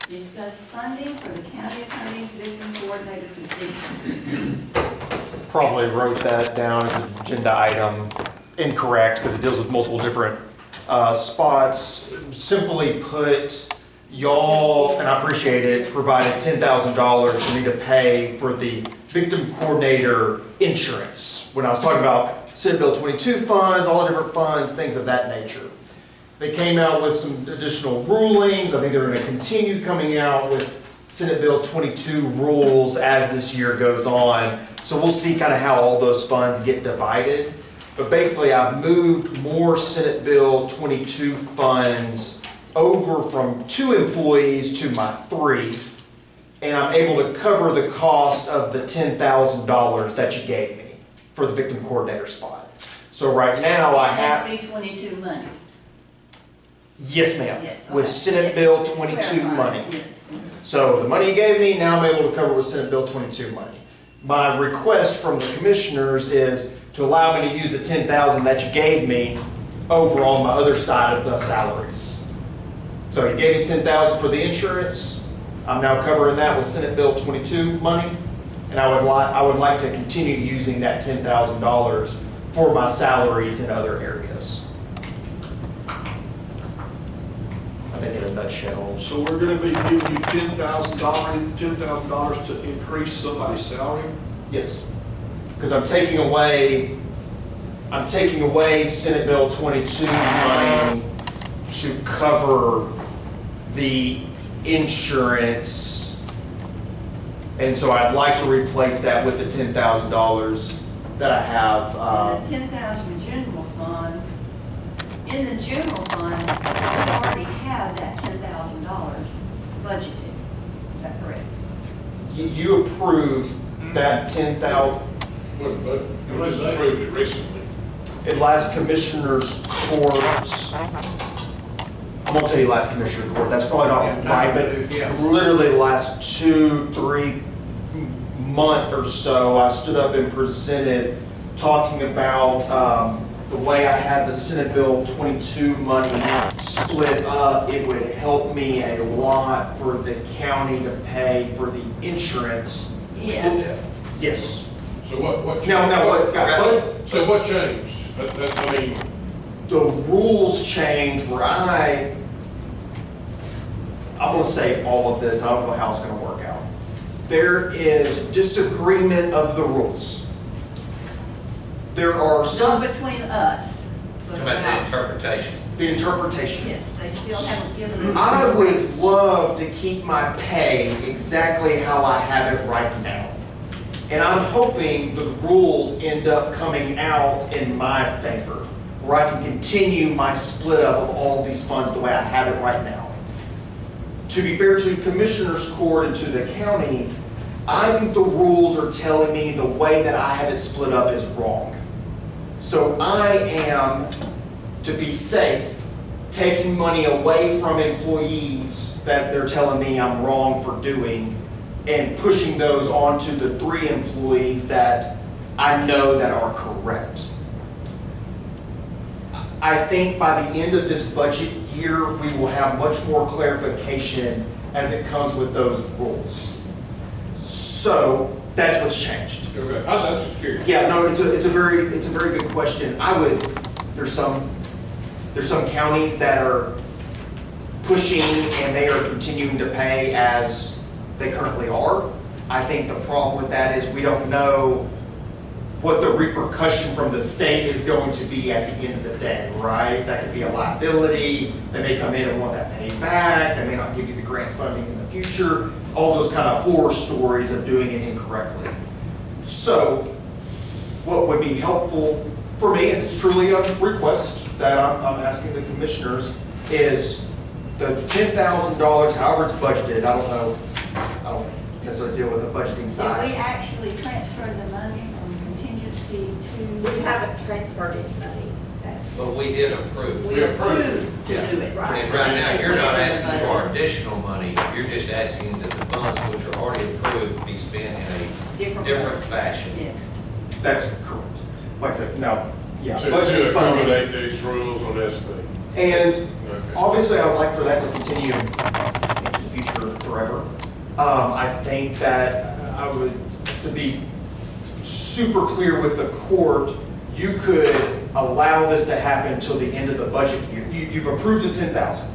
Discuss funding for the county attorney's victim coordinator position. Probably wrote that down as an agenda item incorrect because it deals with multiple different spots. Simply put, y'all, and I appreciate it, provided $10,000 for me to pay for the victim coordinator insurance. When I was talking about Senate Bill 22 funds, all the different funds, things of that nature. They came out with some additional rulings. I think they're going to continue coming out with Senate Bill 22 rules as this year goes on. So we'll see kind of how all those funds get divided. But basically, I've moved more Senate Bill 22 funds over from 2 employees to my 3. And I'm able to cover the cost of the $10,000 that you gave me for the victim coordinator spot. So right now I have... SB 22 money. Yes, ma'am. Yes, okay. With Senate Bill 22 money. Yes. So the money you gave me, now I'm able to cover with Senate Bill 22 money. My request from the commissioners is to allow me to use the $10,000 that you gave me over on my other side of the salaries. So you gave me $10,000 for the insurance. I'm now covering that with Senate Bill 22 money, and I would like to continue using that $10,000 for my salaries in other areas. I think in a nutshell. So we're going to be giving you $10,000 to increase somebody's salary? Yes, because I'm taking away Senate Bill 22 money to cover the insurance, and so I'd like to replace that with the $10,000 that I have. And the 10,000 general fund. In the general fund, you already have that $10,000 budgeted. Is that correct? You approved that 10,000 You just approved it recently. in last Commissioner's Court. I'm gonna tell you last Commissioner Court. That's probably not right, but literally the last 2-3 months or so, I stood up and presented talking about the way I had the Senate Bill 22 money split up. It would help me a lot for the county to pay for the insurance. Yes. Yes. So what changed? So what changed? I mean, the rules changed where I'm going to say all of this. I don't know how it's going to work out. There is disagreement of the rules. There are some... Not between us. But About the interpretation. The interpretation. Yes, they still haven't given us. I would love to keep my pay exactly how I have it right now. And I'm hoping the rules end up coming out in my favor, where I can continue my split up of all these funds the way I have it right now. To be fair to Commissioner's Court and to the county, I think the rules are telling me the way that I have it split up is wrong. So I am, to be safe, taking money away from employees that they're telling me I'm wrong for doing and pushing those onto the 3 employees that I know that are correct. I think by the end of this budget year, we will have much more clarification as it comes with those rules. So that's what's changed. okay, I was just curious. Yeah, no, it's a very good question. There's some counties that are pushing and they are continuing to pay as they currently are. I think the problem with that is we don't know what the repercussion from the state is going to be at the end of the day, right? That could be a liability. They may come in and want that paid back. They may not give you the grant funding in the future. All those kind of horror stories of doing it incorrectly. So what would be helpful for me, and it's truly a request that I'm asking the commissioners, is the $10,000, however it's budgeted. I don't necessarily deal with the budgeting side. Did we actually transfer the money from contingency to? We haven't transferred any money. But we did approve. We approved to Yeah. do it. And right now, you're not asking for additional money, you're just asking that the funds which are already approved be spent in a different fashion. Yeah. That's correct. Like I said, no, yeah. To budget funding. accommodate these rules on SB. And Okay. obviously, I would like for that to continue into the future I think that I would, to be super clear with the court, you could allow this to happen until the end of the budget year. You've approved the 10,000.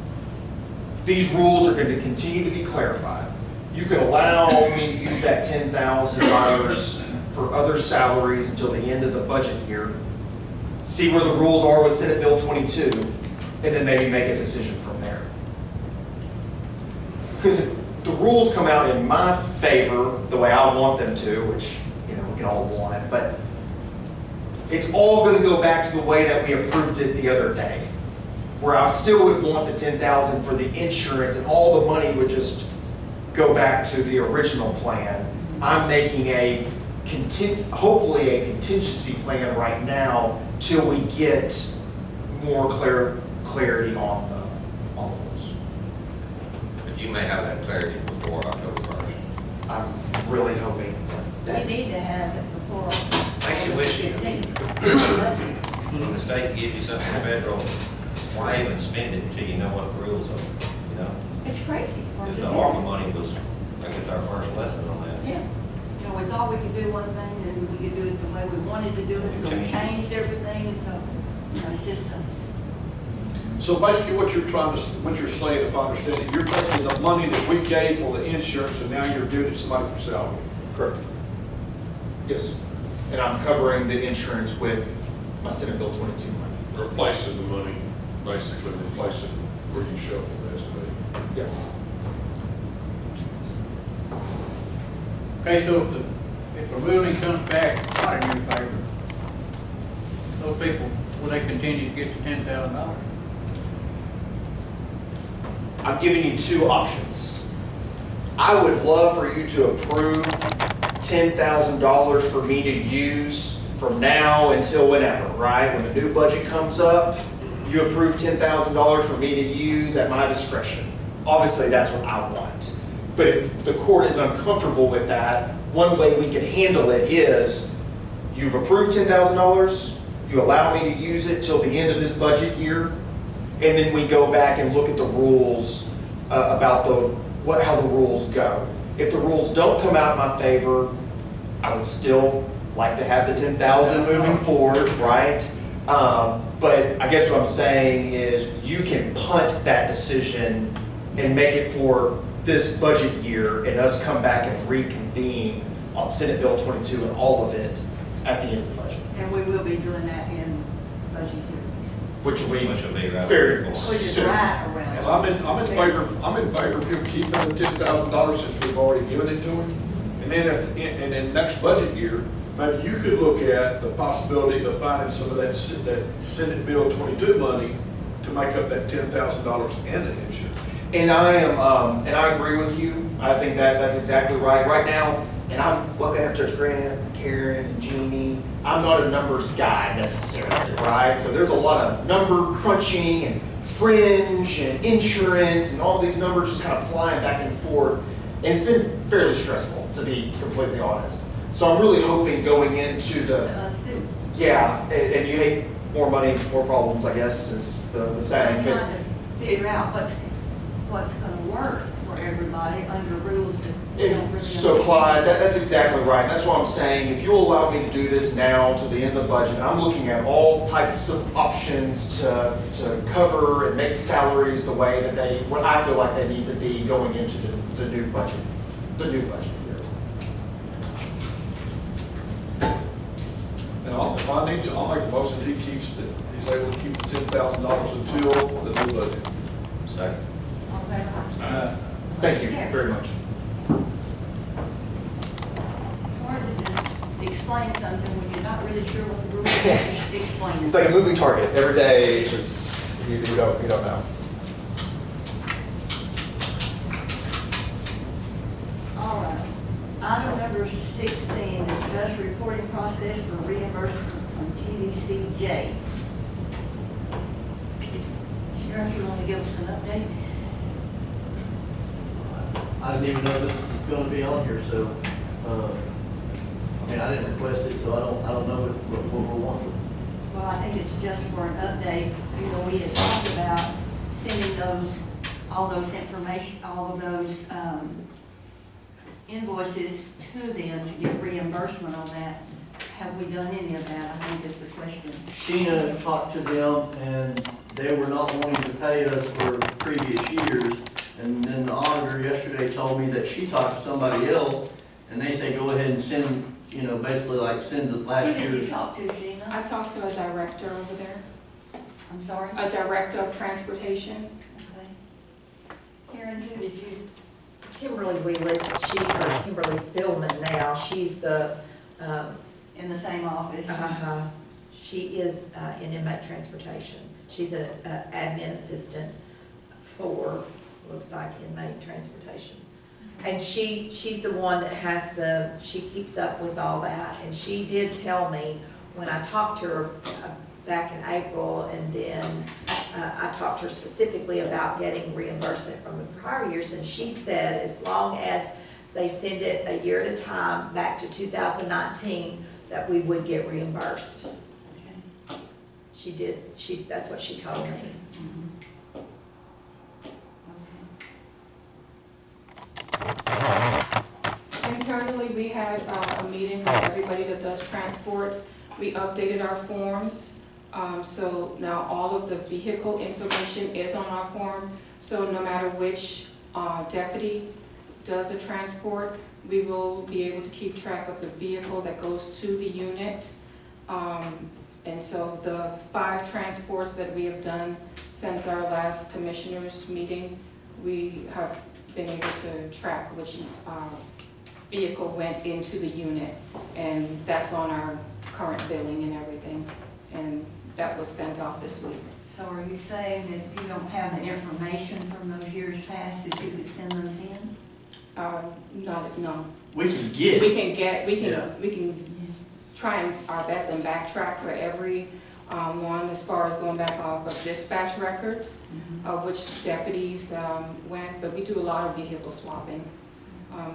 These rules are going to continue to be clarified. You could allow me to use that $10,000 for other salaries until the end of the budget year, see where the rules are with Senate Bill 22, and then maybe make a decision from there. Because if the rules come out in my favor, the way I want them to, which, you know, we can all want it, but it's all going to go back to the way that we approved it the other day, where I still would want the 10,000 for the insurance, and all the money would just go back to the original plan. I'm making hopefully a contingency plan right now till we get more clarity on the rules. But you may have that clarity before October 1st. I'm really hoping We that. need to have it before. Make you wish you- Budget. When the state gives you something federal, why even spend it until you know what the rules are, you know? It's crazy for them The to do ARPA that. money was, I guess, our first lesson on that. Yeah, you know, we thought we could do one thing, and we could do it the way we wanted to do it, so we changed everything, so, you know, it's just a, So basically what you're saying, if I understand it, you're taking the money that we gave for the insurance and now you're doing it to somebody for salary. Correct. Yes. And I'm covering the insurance with my Senate Bill 22 money. Replacing the money, basically replacing where you shuffled it as to be. Yes. Okay, so if the ruling comes back not in your favor, those people, will they continue to get the $10,000? I'm giving you two options. I would love for you to approve $10,000 for me to use from now until whenever, right? When the new budget comes up, you approve $10,000 for me to use at my discretion. Obviously, that's what I want. But if the court is uncomfortable with that, one way we can handle it is you've approved $10,000, you allow me to use it till the end of this budget year, and then we go back and look at the rules about how the rules go. If the rules don't come out in my favor, I would still like to have the 10,000 moving forward, right? But I guess what I'm saying is you can punt that decision and make it for this budget year and us come back and reconvene on Senate Bill 22 and all of it at the end of the budget, and we will be doing that in budget hearings, which will be Which will be right. very which is soon. right around. And I'm in favor of him keeping the $10,000 since we've already given it to him. And then and then next budget year, maybe you could look at the possibility of finding some of that Senate Bill 22 money to make up that $10,000 and the insurance. And I agree with you. I think that's exactly right. Right now, and I'm lucky to have Judge Grant, Karen, and Jeannie. I'm not a numbers guy necessarily, right? So there's a lot of number crunching and fringe and insurance and all these numbers just kind of flying back and forth. And it's been fairly stressful, to be completely honest. So I'm really hoping going into the, Us too. yeah, and you hate more money, more problems, I guess, is the saying. I'm trying to figure out what's gonna work for everybody under rules that we don't really. So Clyde, that's exactly right. That's what I'm saying. If you'll allow me to do this now to the end of the budget, I'm looking at all types of options to cover and make salaries the way that what I feel like they need to be going into the new budget year. And if I need to, I'll make a motion that he's able to keep the $10,000 until the new budget. Second. All in favor? Thank you very much. Wanted to explain something when you're not really sure what the rules are, just explain it. It's like a moving target. Every day, it's just, you don't know. All right. Item number 16, discuss reporting process for reimbursement from TDCJ. Sheriff, you want to give us an update? I didn't even know this was going to be on here, so, I mean, I didn't request it, so I don't know what we're wanting. Well, I think it's just for an update. You know, we had talked about sending all those invoices to them to get reimbursement on that. Have we done any of that? I think is the question. Sheena talked to them and they were not wanting to pay us for previous years. And then the auditor yesterday told me that she talked to somebody else and they say, go ahead and send, you know, basically like send the last Who did you year's. talk to, Sheena? I talked to a director over there, I'm sorry? a director of transportation. Okay. Karen, who did you? Kimberly Wheelis, or Kimberly Spillman now, she's the, In the same office? she is in inmate transportation. She's an admin assistant for, looks like inmate transportation. And she's the one that has she keeps up with all that. And she did tell me when I talked to her back in April, and then I talked to her specifically about getting reimbursement from the prior years, and she said as long as they send it a year at a time back to 2019, that we would get reimbursed. Okay. That's what she told me. Mhm. Okay. Internally, we had a meeting with everybody that does transports. We updated our forms. So now all of the vehicle information is on our form. So no matter which deputy does a transport, we will be able to keep track of the vehicle that goes to the unit. And so the 5 transports that we have done since our last commissioners meeting, we have been able to track which vehicle went into the unit. And that's on our current billing and everything. And that was sent off this week. So are you saying that you don't have the information from those years past that you could send those in? No. We can get We it. can we can try our best and backtrack for every one as far as going back off of dispatch records of which deputies went, but we do a lot of vehicle swapping.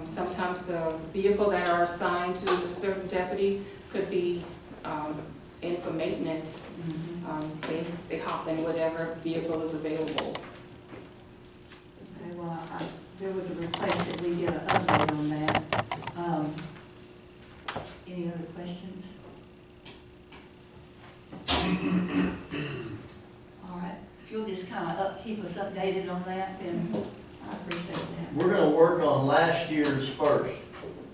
Sometimes the vehicle that are assigned to a certain deputy could be in for maintenance. They hop in whatever vehicle is available. Okay, well, there was a request that we get an update on that. Any other questions? All right, if you'll just kind of keep us updated on that, then I appreciate that. We're gonna work on last year's first,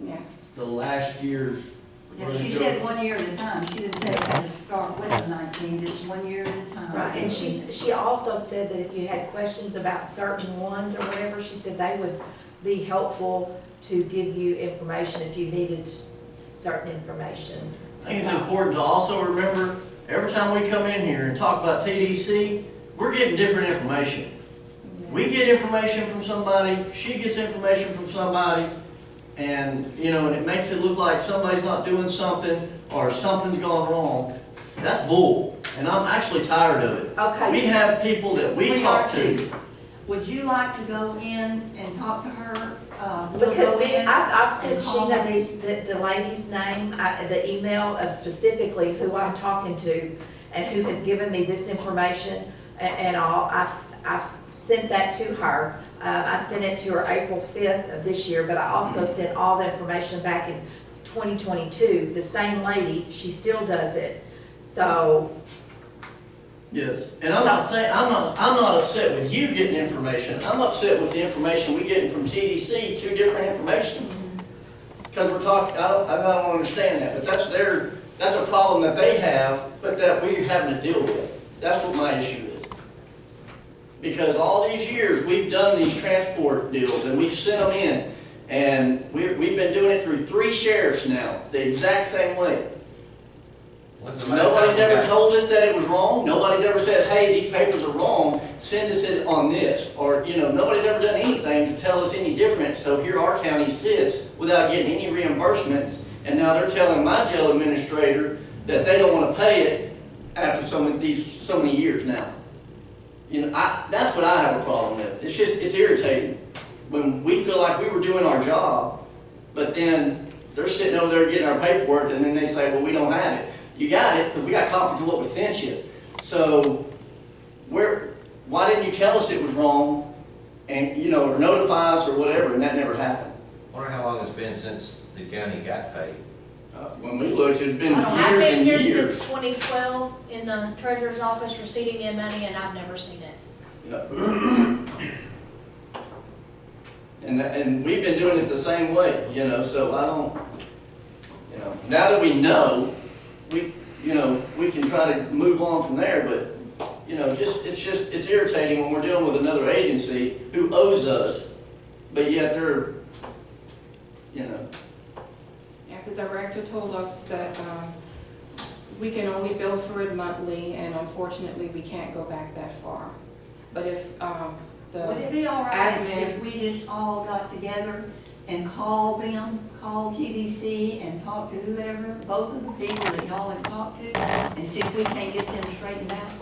Yes. the last year's. Yeah, she said 1 year at a time. She didn't say it had to start with the 19, just 1 year at a time. Right, and she also said that if you had questions about certain ones or whatever, she said they would be helpful to give you information if you needed certain information. I think it's important to also remember, every time we come in here and talk about TDC, we're getting different information. We get information from somebody, she gets information from somebody, and, you know, and it makes it look like somebody's not doing something or something's gone wrong. That's bull, and I'm actually tired of it. Okay. We have people that we talk to. Would you like to go in and talk to her? Because I've sent Sheena the lady's name, the email of specifically who I'm talking to and who has given me this information and all. I've sent that to her. I sent it to her April 5th of this year, but I also sent all the information back in 2022. The same lady, she still does it. So. Yes, and I'm not saying, I'm not upset with you getting information. I'm upset with the information we getting from TDC, 2 different informations. Because we're talking, I don't understand that, but that's a problem that they have, but that we're having to deal with. That's what my issue is. Because all these years, we've done these transport deals, and we've sent them in, and we've been doing it through 3 sheriffs now, the exact same way. Nobody's ever told us that it was wrong. Nobody's ever said, hey, these papers are wrong, send us it on this. Or, you know, nobody's ever done anything to tell us any different, so here our county sits without getting any reimbursements, and now they're telling my jail administrator that they don't want to pay it after so many years now. You know, that's what I have a problem with. It's irritating when we feel like we were doing our job, but then they're sitting over there getting our paperwork, and then they say, well, we don't have it. You got it, because we got copies of what we sent you. So, why didn't you tell us it was wrong, and, you know, or notify us or whatever, and that never happened? Wonder how long it's been since the county got paid? When we looked, it'd been I've years been and here years. since 2012 in the treasurer's office receiving in money, and I've never seen it. And we've been doing it the same way, you know, so I don't, you know, now that we know, we can try to move on from there, but, you know, it's irritating when we're dealing with another agency who owes us, but yet they're, you know. Yeah, the director told us that we can only bill for it monthly, and unfortunately, we can't go back that far. But if Would it be all right admin- if we just all got together and called them, called TDC and talked to whoever, both of the people that y'all have talked to, and see if we can't get them straightened out?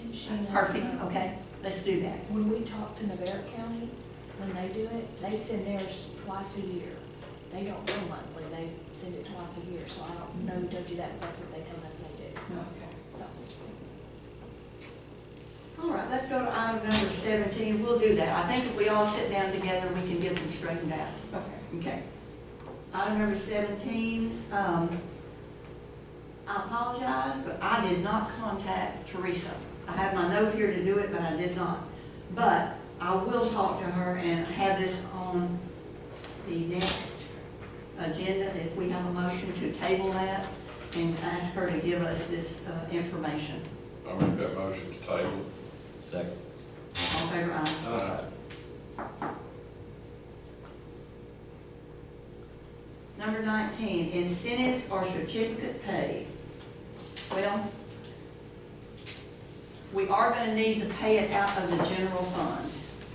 And Sheena, Perfect, okay, let's do that. When we talk to Navarre County, when they do it, they send theirs twice a year. They don't go monthly, they send it twice a year, so I don't know who told you that, but that's what they tell us they do, Okay. so. All right, let's go to item number 17, we'll do that. I think if we all sit down together, we can get them straightened out. Okay. Okay. Item number 17, I apologize, but I did not contact Teresa. I had my note here to do it, but I did not. But I will talk to her and have this on the next agenda, if we have a motion to table that, and ask her to give us this information. I make that motion to table. Second. All in favor, aye. Number 19, incentives or certificate pay. Well, we are going to need to pay it out of the general fund,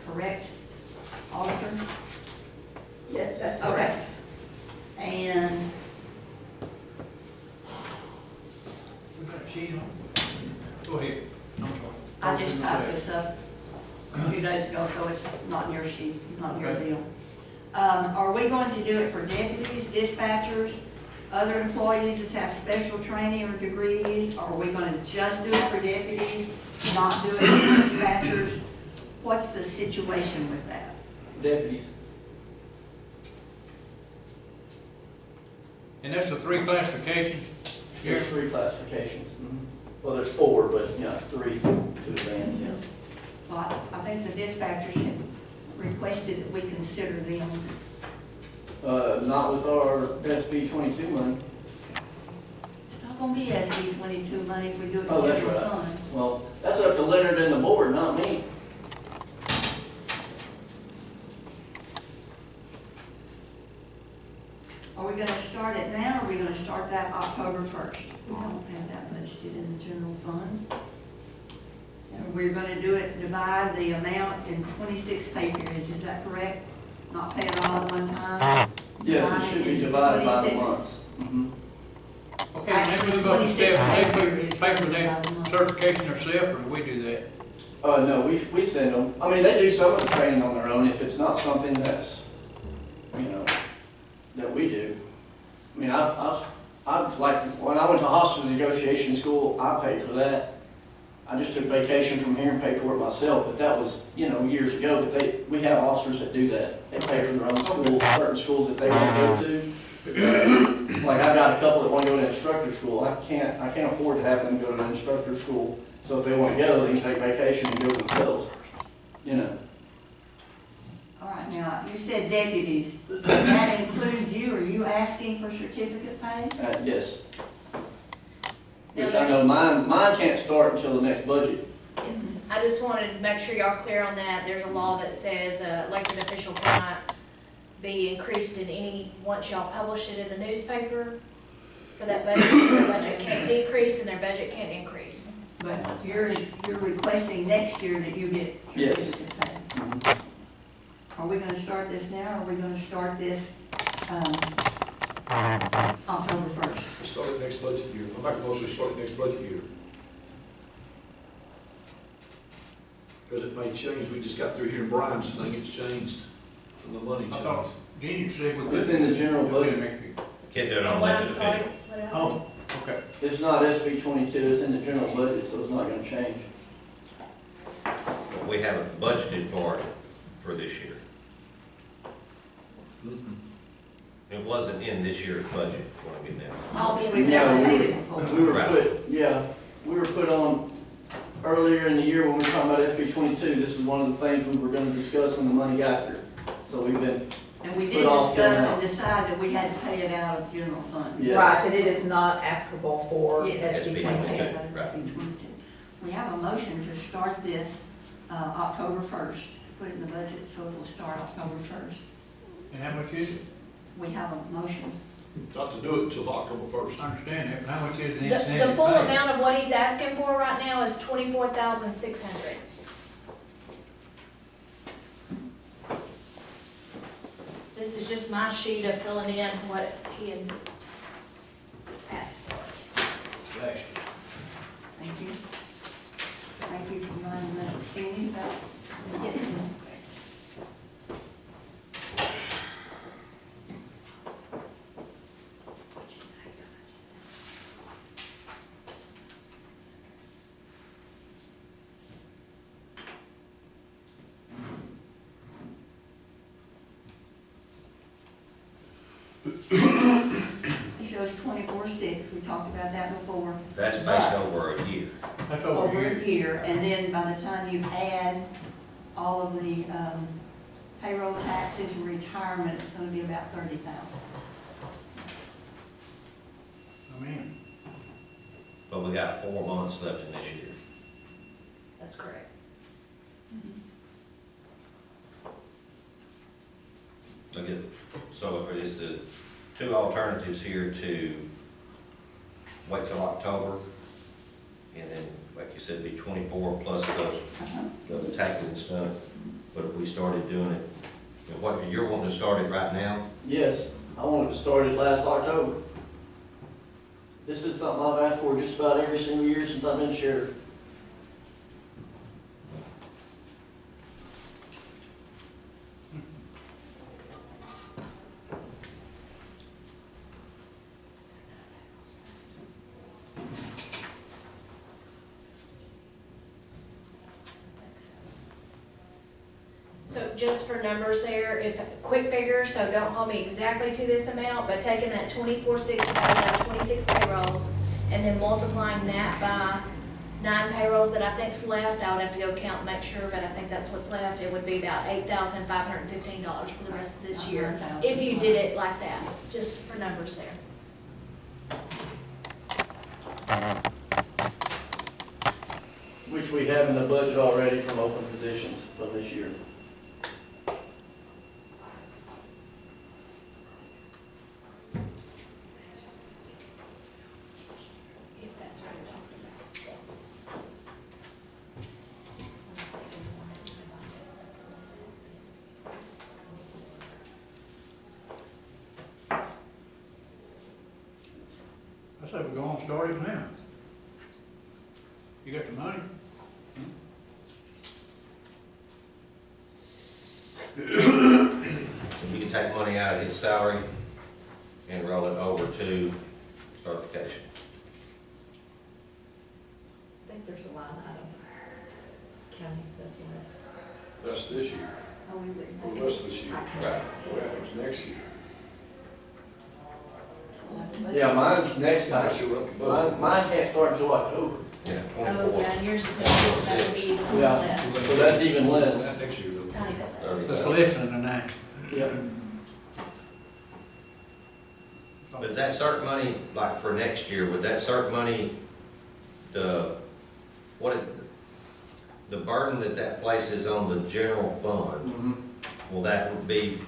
correct, Auditor? Yes, that's Okay. correct. And We got a sheet on. Go ahead. I'm sorry. I just typed this up a few days ago, so it's not in your sheet, not in your Okay. deal. Are we going to do it for deputies, dispatchers, other employees that have special training or degrees? Or are we gonna just do it for deputies, not do it for dispatchers? What's the situation with that? Deputies. And that's the 3 classifications? There's 3 classifications. Well, there's 4, but, yeah, 3 to advance, yeah. Well, I think the dispatchers had requested that we consider them. Not with our SB 22 money. It's not gonna be SB 22 money if we do it in Oh, that's general right. fund. Well, that's up to Leonard and the board, not me. Are we gonna start it now, or are we gonna start that October 1st? We don't have that budgeted in the general fund. And we're gonna do it, divide the amount in 26 pay periods, is that correct? Not pay it all at one time? Yes, it should be divided by the 26. months. Okay, when they move up to 26 step, they pay put periods paper rather than that by the month. certification themselves, or do we do that? No, we send them, I mean, they do some of the training on their own if it's not something that's, you know, that we do. I mean, I've like, when I went to hostage negotiation school, I paid for that. I just took vacation from here and paid for it myself, but that was, you know, years ago, but we have officers that do that. They pay for their own schools, certain schools that they want to go to. Like, I've got a couple that want to go to instructor school. I can't afford to have them go to instructor school. So if they want to go, they can take vacation and go themselves, you know. All right, now, you said deputies, does that include you, are you asking for certificate pay? Yes. Now Which I know mine can't start until the next budget. Yes. I just wanted to make sure y'all are clear on that. There's a law that says elected official cannot be increased in any, once y'all publish it in the newspaper for that budget, their budget can't decrease and their budget can't increase. But you're requesting next year that you get Yes. certificate pay. Mhm. Are we gonna start this now, or are we gonna start this, October 1st? Start it next budget year. I'm not going to start it next budget year. Because it may change. We just got through here in Brian's thing, it's changed. And the money I thought changed. Jeannie said we could. It's in the general budget. Can't do it on What, elected I'm sorry, official. what else? Oh, okay. It's not SB 22, it's in the general budget, so it's not gonna change. But we haven't budgeted for it for this year. It wasn't in this year's budget, what I get now. We've never paid it before. We were we were put on earlier in the year when we were talking about SB 22. This is one of the things we were gonna discuss when the money got there. So we've been, And we Put did off till discuss now. and decide that we had to pay it out of general fund. Yes. Right, that it is not applicable for Yes. SB SB 22. Right. SB 22. We have a motion to start this October 1st, to put it in the budget, so it will start October 1st. And how much is it? We have a motion. Not to do it until October first. I understand that, but how much is the The incentive? full pay? amount of what he's asking for right now is 24,600. This is just my sheet of filling in what he had asked for. Last year. Thank you. Thank you for reminding us of Kenny about. Yes. It shows 24/6, we talked about that before. That's based over a year. That's Over over a here. year, and then by the time you add all of the payroll taxes and retirement, it's gonna be about 30,000. I mean, But we got 4 months left in this year. That's correct. Look at, so is the two alternatives here to wait till October, and then, like you said, be 24 plus Uh-huh. the taxes and stuff. But if we started doing it, what, you're wanting to start it right now? yes, I wanted to start it last October. This is something I've asked for just about every single year since I've been sheriff. So just for numbers there, if, quick figure, so don't hold me exactly to this amount, but taking that 24/6, divided by 26 payrolls, and then multiplying that by 9 payrolls that I think's left, I would have to go count and make sure, but I think that's what's left, it would be about $8,515 for the rest of this year, if you did it like that, just for numbers there. Which we have in the budget already from open positions from this year. If that's what you're talking about. I say we're going to start it now. You got the money? So you can take money out of his salary and roll it over to certification. I think there's a line item, county supplement. That's this year, Oh, we wouldn't or think that's this year. Right. What happens next year? we'll have to budget. Yeah, mine's next time. Next year, we'll have to budget. Mine can't start until October. Yeah, Oh, 24. yeah, and yours is that would be even Yeah. less. So that's even less. That next year, though. Tiny bit less. 30,000. That's less than that. Yep. But is that certain money, like for next year, would that certain money, the burden that places on the general fund, Mhm. will that be,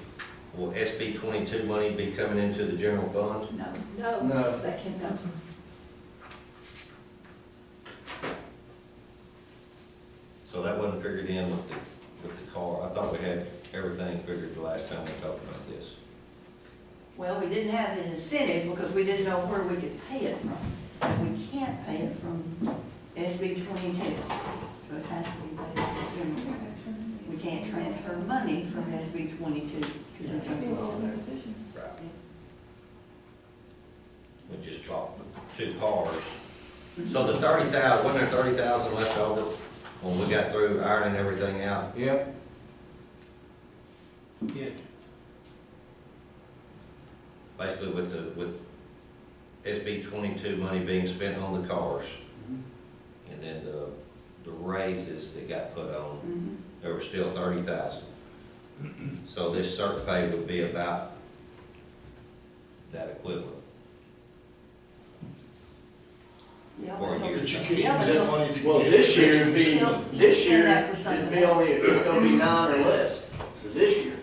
will SB 22 money be coming into the general fund? No, No, No. that can go. So that wasn't figured in with the car. I thought we had everything figured the last time we talked about this. well, we didn't have the incentive because we didn't know where we could pay it from. And we can't pay it from SB 22, so it has to be paid from the general fund. We can't transfer money from SB 22 to the general fund. Right. We just bought 2 cars. So the 30,000, wasn't there 30,000 left over when we got through ironing everything out? Yep. Yeah. basically with SB 22 money being spent on the cars, and then the raises that got put on, there were still 30,000. So this cert pay would be about that equivalent. Yeah, For a but year. But you can Yeah, but use that those- money to Well, get. this year it'd be, Still, this spend year, that for it'd something be only, else. it's gonna be 9 or less for this year.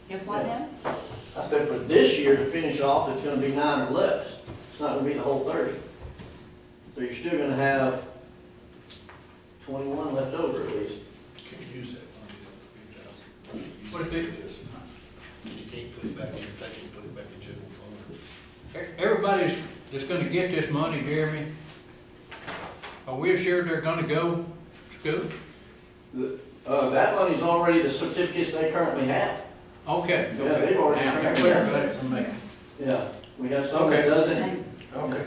If what now? I said for this year to finish off, it's gonna be 9 or less. It's not gonna be the whole 30. So you're still gonna have 21 left over at least. Can use that money. What if it- is? You can't put it back in, you can't put it back in general fund. Everybody's that's gonna get this money, Jeremy, are we assured they're gonna go to school? That money's already the certificates they currently have. Okay. Yeah, they've already Now, that cleared clarifies that. it for me. Yeah, we have some that Okay. doesn't. And Okay.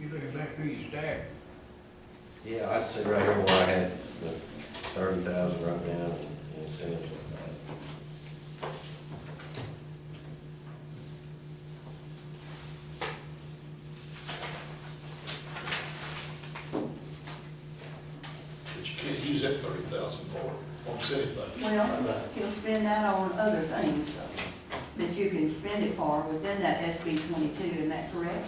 You looking back through your stack. Yeah, I'd say right here where I had the 30,000 right now in incentives like that. But you can't use that 30,000 for incentive money. well, he'll spend that on other things that you can spend it for within that SB 22, isn't that correct?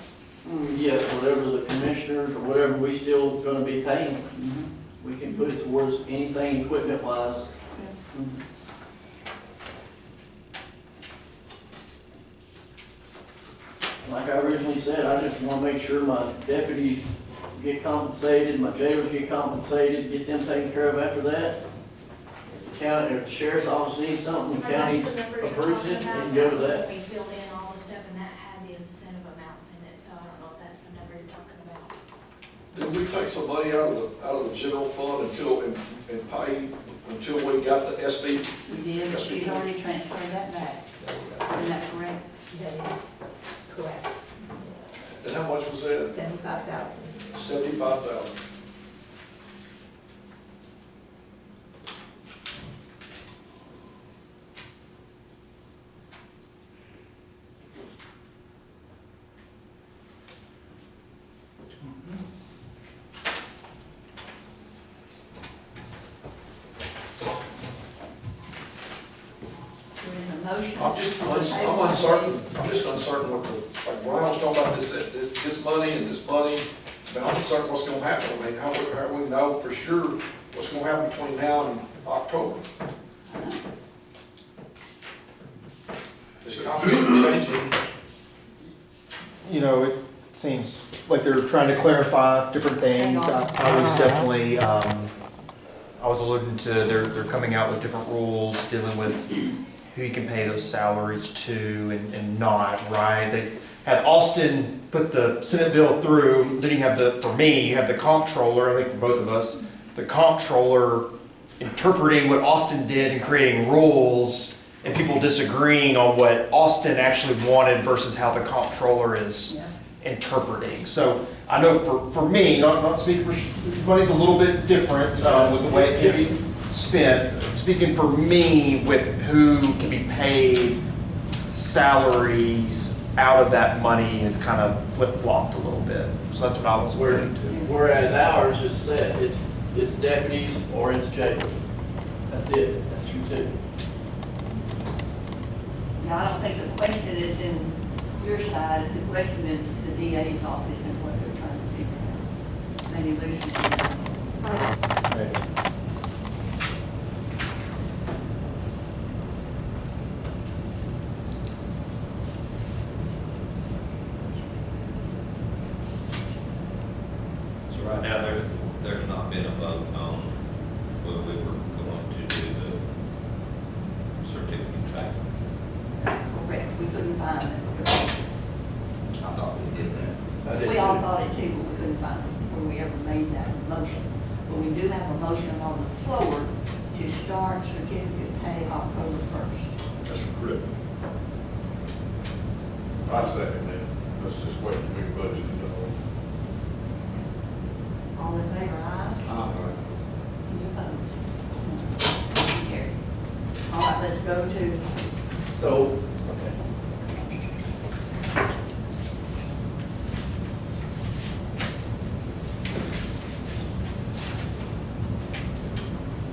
Yes, whatever the commissioners or whatever we still gonna be paying, we can put it towards anything equipment wise. Like I originally said, I just wanna make sure my deputies get compensated, my jailers get compensated, get them taken care of after that. If the county, if the sheriff's office needs something, the And county that's the numbers you're approves talking it, about. they can go to that. We filled in all the stuff and that had the incentive amounts in it, so I don't know if that's the number you're talking about. Did we take some money out of the general fund and pay until we got the SB? We did, but she's already transferred that back, isn't that correct? That is correct. And how much was that? 75,000. 75,000. There is a motion. I'm just on the table. uncertain, I'm just uncertain with the, like Brian was talking about this money and this money, but I'm uncertain what's gonna happen. I mean, how we know for sure what's gonna happen between now and October? It's constantly changing. You know, it seems like they're trying to clarify different things. I was definitely, I was alluding to, they're coming out with different rules dealing with who you can pay those salaries to and not, right? They had Austin put the Senate bill through, then you have for me, you have the comptroller, I think for both of us, the comptroller interpreting what Austin did and creating rules, and people disagreeing on what Austin actually wanted versus how the comptroller is interpreting. So I know for me, not speaking for, everybody's a little bit different with the way it can be spent. Speaking for me with who can be paid salaries out of that money has kind of flip-flopped a little bit. So that's what I was alluding to. Whereas ours is set, it's deputies or it's jailers. That's it, that's your two. Yeah, I don't think the question is in your side, the question is the DA's office and what they're trying to figure out. Maybe Lucy can. So right now, there's not been a vote on whether we were going to do the certificate back. That's correct, we couldn't find it. I thought we did that. I did We all too. thought it too, but we couldn't find it, where we ever made that motion. But we do have a motion on the floor to start certificate pay October 1st. That's correct. I second that. Let's just wait for the big budget to know. All in favor, aye? Any opposed? Motion carried. All right, let's go to, So,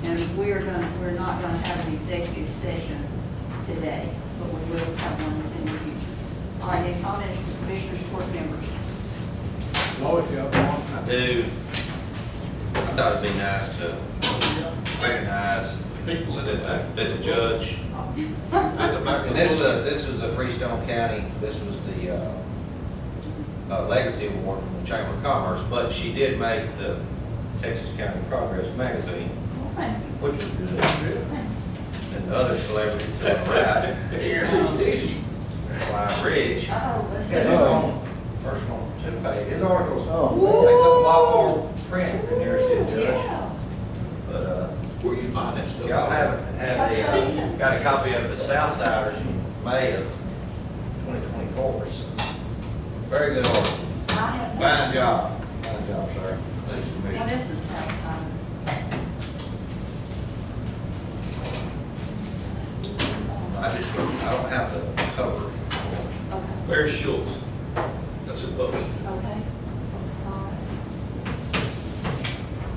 and we're not gonna have an executive session today, but we will have one in the future. All right, any comments from commissioners, court members? Lois, you have one? I do. I thought it'd be nice to recognize people that the judge. And this was a Freestone County, this was the, Legacy Award from the Chamber of Commerce, but she did make the Texas County Progress magazine, Thank you. which was good. And the other celebrities, right, Here's easy. Fly Ridge, Uh-oh, let's got his go. own personal two-page, his articles, oh, takes up a lot more print than yours did, Judge. Yeah. But, Where you find that stuff? y'all haven't had the, got a copy of the Southsiders from May of 2024, so, very good article. I have. Fine job, sir. Thank you, What Commissioner. is the south side? I don't have the cover. Okay, Larry Schultz. That's a post. okay. All right.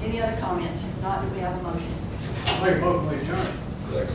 Any other comments? If not, do we have a motion? Make a motion, we adjourn. Correct.